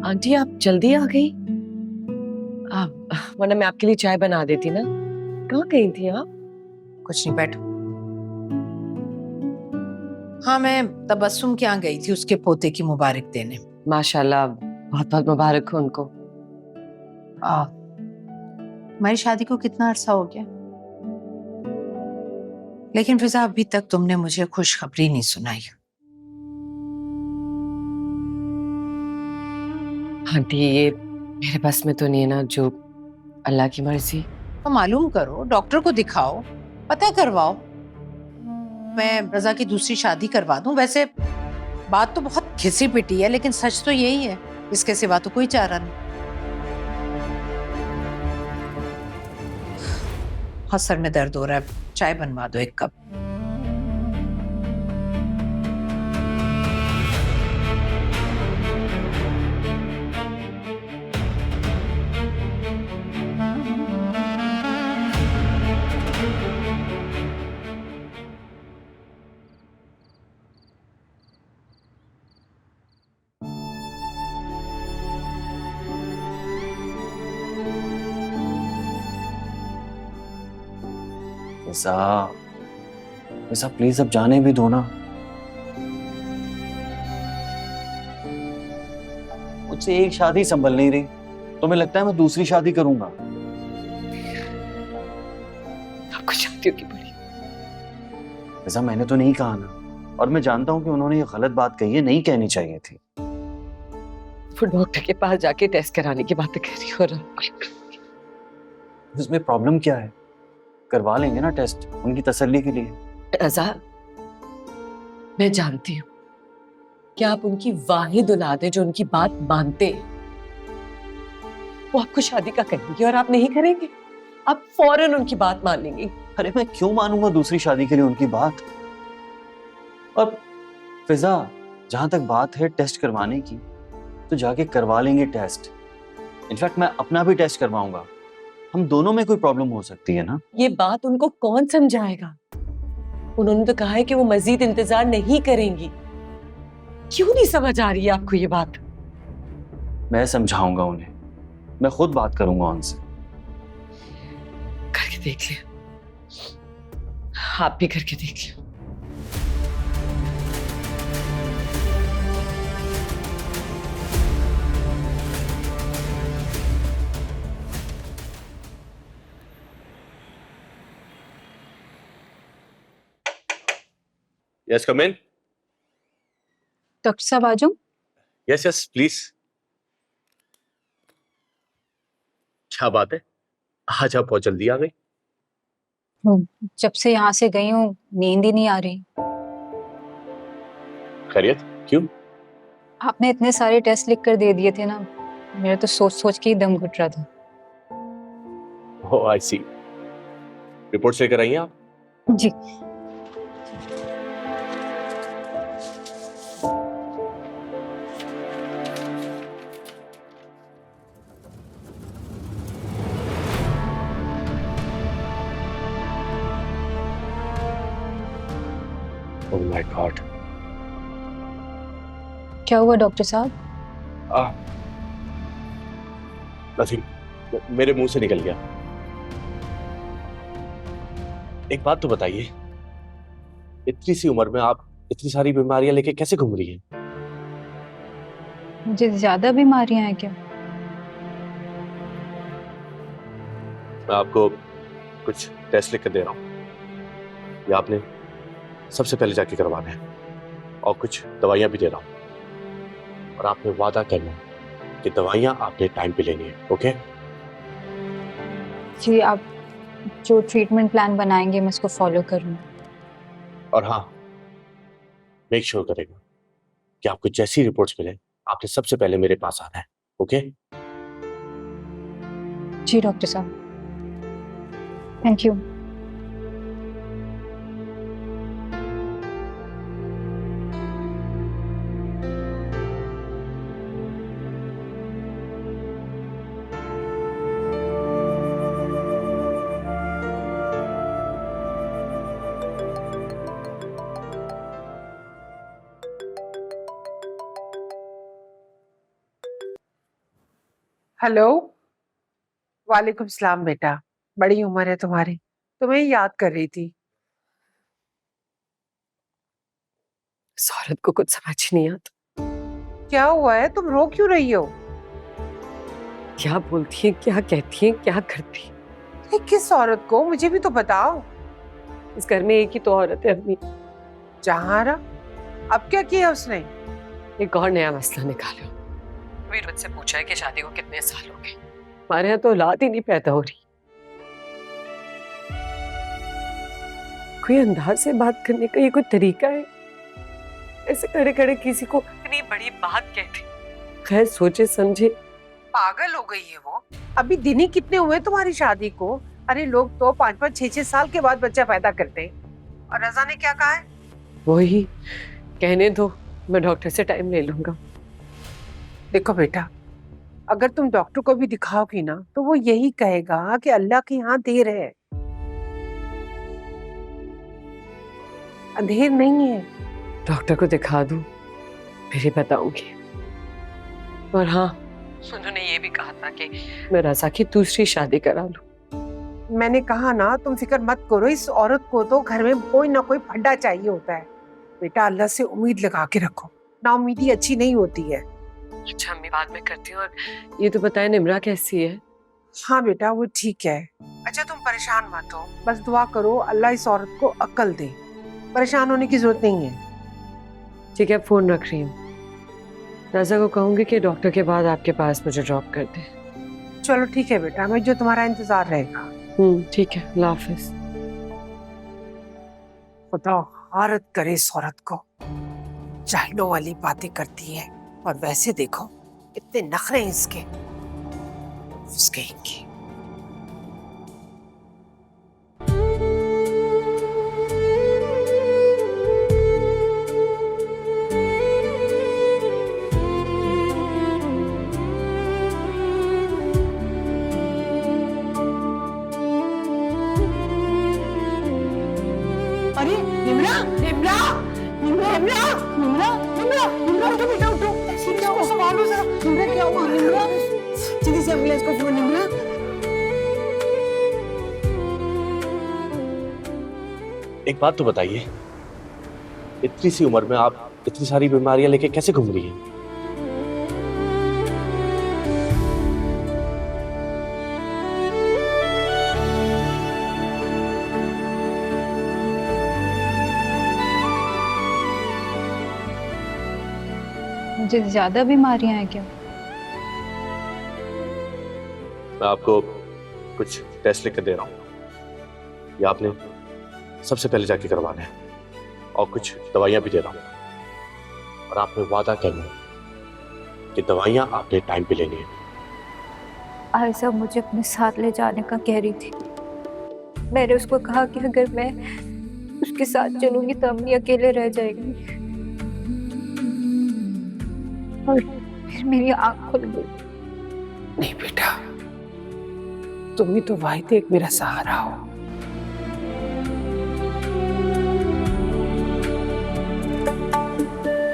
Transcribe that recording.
Aunty आप जल्दी आ गई। वरना मैं आपके लिए चाय बना देती ना। कहाँ गई थी आप? कुछ नहीं, बैठो। हाँ, मैं तबस्सुम के यहाँ गई थी उसके पोते की मुबारक देने। माशाल्लाह, बहुत बहुत मुबारक हो उनको। हमारी शादी को कितना अरसा हो गया, लेकिन फिजा अभी तक तुमने मुझे खुशखबरी नहीं सुनाई। आंटी ये मेरे बस में तो नहीं है ना, जो अल्लाह की मर्जी। तो मालूम करो, डॉक्टर को दिखाओ, पता करवाओ। मैं रजा की दूसरी शादी करवा दूं। वैसे बात तो बहुत घिसी पिटी है, लेकिन सच तो यही है, इसके सिवा तो कोई चारा नहीं। हाँ, सर में दर्द हो रहा है, चाय बनवा दो एक कप। ऐसा ऐसा प्लीज अब जाने भी दो ना। मुझसे एक शादी संभल नहीं रही, तुम्हें लगता है मैं दूसरी शादी करूंगा? आपको शादियों की बड़ी। ऐसा मैंने तो नहीं कहा ना, और मैं जानता हूं कि उन्होंने ये गलत बात कही है, नहीं कहनी चाहिए थी। वो डॉक्टर के पास जाके टेस्ट कराने की बातें कर रही हो रहा। इसमें प्रॉब्लम क्या है? करवा लेंगे ना टेस्ट, उनकी तसल्ली के लिए। रजा, मैं जानती हूँ कि आप उनकी वाहिद औलाद है जो उनकी बात मानते हैं। वो आपको शादी का कहेंगे और आप नहीं करेंगे, आप फौरन उनकी बात मान लेंगे। अरे मैं क्यों मानूंगा दूसरी शादी के लिए उनकी बात? और फिजा, जहां तक बात है टेस्ट करवाने की, तो जाके करवा लेंगे टेस्ट। इनफैक्ट मैं अपना भी टेस्ट करवाऊंगा। हम दोनों में कोई प्रॉब्लम हो सकती है ना। ये बात उनको कौन समझाएगा? उन्होंने तो कहा है कि वो मजीद इंतजार नहीं करेंगी। क्यों नहीं समझ आ रही है आपको ये बात? मैं समझाऊंगा उन्हें, मैं खुद बात करूंगा उनसे। करके देख ले, आप भी करके देख ले। Yes, come in. डॉक्टर साहब आ जाऊं? Yes, yes, please. क्या बात है, आज आप बहुत जल्दी आ गई। जब से यहाँ से गई हूँ नींद ही नहीं आ रही। खैरियत? क्यों? आपने इतने सारे टेस्ट लिख कर दे दिए थे ना, मेरा तो सोच सोच के ही दम घुट रहा था। Oh, I see. रिपोर्ट्स लेकर आई हैं आप? जी। Oh my God. क्या हुआ डॉक्टर साहब? नथिंग, मेरे मुंह से निकल गया। एक बात तो बताइए, इतनी सी उम्र में आप इतनी सारी बीमारियां लेके कैसे घूम रही हैं? मुझे ज्यादा बीमारियां हैं क्या? मैं आपको कुछ टेस्ट लिख कर दे रहा हूं, ये आपने सबसे पहले जाके करवाना है, और कुछ दवाइयां भी दे रहा हूं, और आपने वादा करना है कि दवाइयां आपने टाइम पे लेनी है। ओके? जी, आप जो ट्रीटमेंट प्लान बनाएंगे मैं उसको फॉलो करूंगी। और हाँ, मेक श्योर करेगा कि आपको जैसी रिपोर्ट्स मिले आपने सबसे पहले मेरे पास आना है। ओके? जी डॉक्टर साहब, थैंक यू। हेलो। वालेकुम सलाम बेटा। बड़ी उम्र है तुम्हारी, तुम्हें याद कर रही थी। इस औरत को कुछ समझ नहीं आता। क्या हुआ है, तुम रो क्यों रही हो? क्या बोलती है, क्या कहती है, क्या करती है? ये किस औरत को, मुझे भी तो बताओ। इस घर में एक ही तो औरत है अपनी। जहारा, अब क्या किया उसने? एक और नया मसला निकालो। वीर मुझसे पूछा है कि शादी को कितने साल हो गए। हमारे यहाँ तो औलाद ही नहीं पैदा हो रही। कोई अंदाज से बात करने का ये कोई तरीका है? ऐसे खड़े खड़े किसी को इतनी बड़ी बात कहते, खैर सोचे समझे। पागल हो गई है वो। अभी दिन ही कितने हुए तुम्हारी शादी को? अरे लोग तो 5-5, 6-6 साल के बाद बच्चा पैदा करते हैं। और रजा ने क्या कहा है? वही कहने दो, मैं डॉक्टर से टाइम ले लूंगा। देखो बेटा, अगर तुम डॉक्टर को भी दिखाओगी ना तो वो यही कहेगा कि अल्लाह के यहाँ देर है, अंधेर नहीं है। डॉक्टर को दिखा दूं फिर ही बताऊंगी। और हाँ, उन्होंने ये भी कहा था कि मैं रजा की दूसरी शादी करा लूं। मैंने कहा ना, तुम फिक्र मत करो। इस औरत को तो घर में कोई ना कोई फड्डा चाहिए होता है। बेटा अल्लाह से उम्मीद लगा के रखो, ना उम्मीदी अच्छी नहीं होती है। अच्छा अम्मी, बाद में करती हूँ। और ये तो बताए निमरा कैसी है? हाँ बेटा वो ठीक है। अच्छा तुम परेशान मत हो, बस दुआ करो अल्लाह इस औरत को अक्ल दे। परेशान होने की जरूरत नहीं है। ठीक है, फोन रख रही हूँ। रजा को कहूंगी कि डॉक्टर के बाद आपके पास मुझे ड्रॉप कर दे। चलो ठीक है बेटा, मैं जो तुम्हारा इंतजार रहेगा। ठीक है, अल्लाह हाफिज। बताओ, हारत करे इस औरत को। जाहिलों वाली बातें करती है और वैसे देखो इतने नखरे हैं इसके। उसके इनके। अरे निमरा, निमरा, निमरा, निमरा, निमरा, निमरा, निमरा, उठो बेटा उठो। क्या हुआ, संभालो जरा। निमरा क्या हुआ? निमरा, जल्दी से एम्बुलेंस को फोन। निमरा, एक बात तो बताइए, इतनी सी उम्र में आप इतनी सारी बीमारियां लेके कैसे घूम रही हैं? मुझे ज्यादा बीमारियां हैं क्या? मैं आपको कुछ टेस्ट लिख कर दे रहा हूँ, ये आपने सबसे पहले जाके करवाना है। और कुछ दवाइयां भी दे रहा हूँ, और आपने वादा करना है कि दवाइयां आपने टाइम पे लेनी है। आयशा मुझे अपने साथ ले जाने का कह रही थी। मैंने उसको कहा कि अगर मैं उसके साथ चलूंगी तो अम्मी अकेले रह जाएंगी। और फिर मेरी आंख खुल गई। नहीं बेटा, तुम ही तो वाहिद एक मेरा सहारा हो।